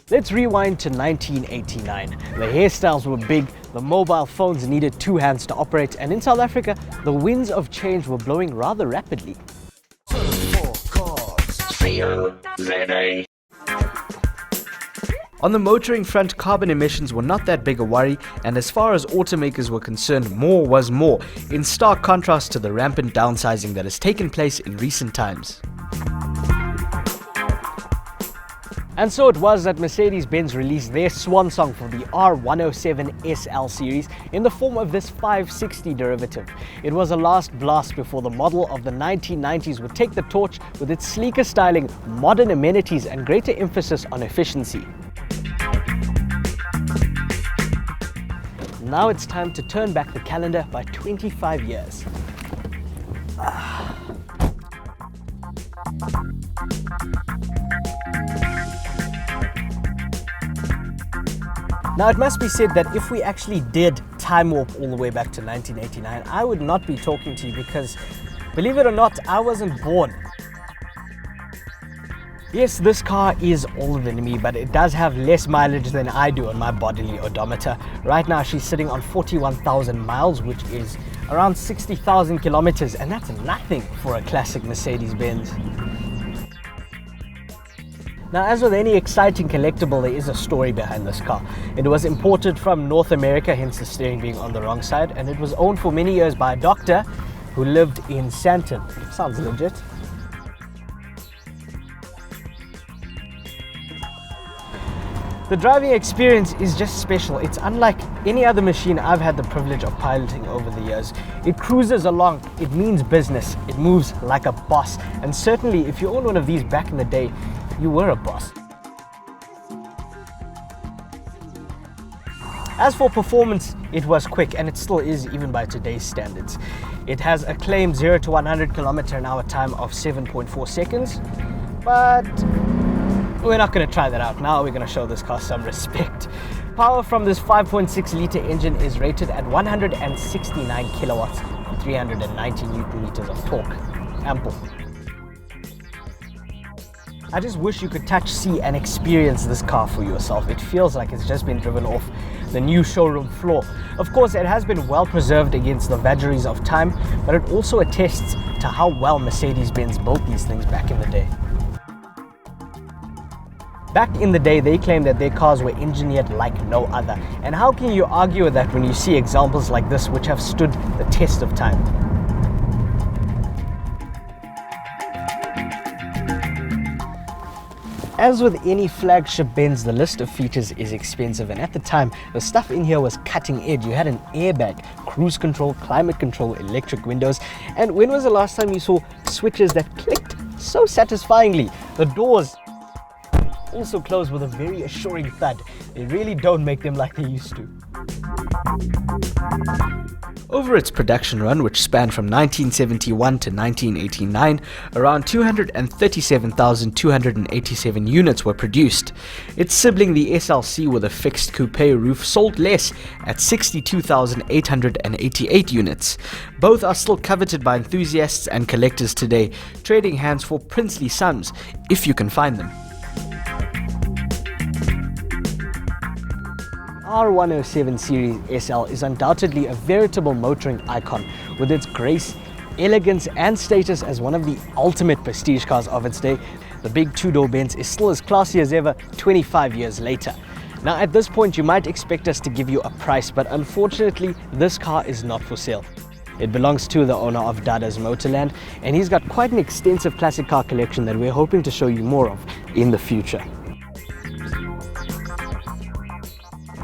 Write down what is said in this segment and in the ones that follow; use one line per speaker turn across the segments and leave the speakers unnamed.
Let's rewind to 1989. The hairstyles were big, the mobile phones needed two hands to operate, and in South Africa, the winds of change were blowing rather rapidly. On the motoring front, carbon emissions were not that big a worry, and as far as automakers were concerned, more was more, in stark contrast to the rampant downsizing that has taken place in recent times. And so it was that Mercedes-Benz released their swan song for the R107 SL Series in the form of this 560 derivative. It was a last blast before the model of the 1990s would take the torch with its sleeker styling, modern amenities, and greater emphasis on efficiency. Now it's time to turn back the calendar by 25 years. Now it must be said that if we actually did time warp all the way back to 1989, I would not be talking to you because, believe it or not, I wasn't born. Yes, this car is older than me, but it does have less mileage than I do on my bodily odometer. Right now she's sitting on 41,000 miles, which is around 60,000 kilometers, and that's nothing for a classic Mercedes-Benz. Now, as with any exciting collectible, there is a story behind this car. It was imported from North America, hence the steering being on the wrong side, and it was owned for many years by a doctor who lived in Sandton. Sounds legit. The driving experience is just special. It's unlike any other machine I've had the privilege of piloting over the years. It cruises along, it means business, it moves like a boss, and certainly if you owned one of these back in the day, you were a boss. As for performance, it was quick, and it still is even by today's standards. It has a claimed 0 to 100 km/h time of 7.4 seconds, but we're not going to try that out now. We're going to show this car some respect. Power from this 5.6 litre engine is rated at 169 kilowatts and 390 newton meters of torque. Ample. I just wish you could touch, see, and experience this car for yourself. It feels like it's just been driven off the new showroom floor. Of course, it has been well preserved against the vagaries of time, but it also attests to how well Mercedes-Benz built these things back in the day. Back in the day, they claimed that their cars were engineered like no other. And how can you argue with that when you see examples like this which have stood the test of time? As with any flagship Benz, the list of features is expensive, and at the time, the stuff in here was cutting edge. You had an airbag, cruise control, climate control, electric windows, and when was the last time you saw switches that clicked so satisfyingly? The doors also close with a very assuring thud. They really don't make them like they used to. Over its production run, which spanned from 1971 to 1989, around 237,287 units were produced. Its sibling, the SLC with a fixed coupe roof, sold less at 62,888 units. Both are still coveted by enthusiasts and collectors today, trading hands for princely sums, if you can find them. R107 Series SL is undoubtedly a veritable motoring icon, with its grace, elegance, and status as one of the ultimate prestige cars of its day. The big two-door Benz is still as classy as ever 25 years later. Now, at this point, you might expect us to give you a price, but unfortunately, this car is not for sale. It belongs to the owner of Dada's Motorland, and he's got quite an extensive classic car collection that we're hoping to show you more of in the future.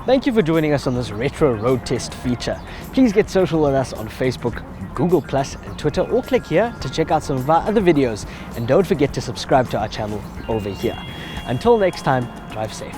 Thank you for joining us on this retro road test feature. Please get social with us on Facebook, Google+, and Twitter, or click here to check out some of our other videos. And don't forget to subscribe to our channel over here. Until next time, drive safe.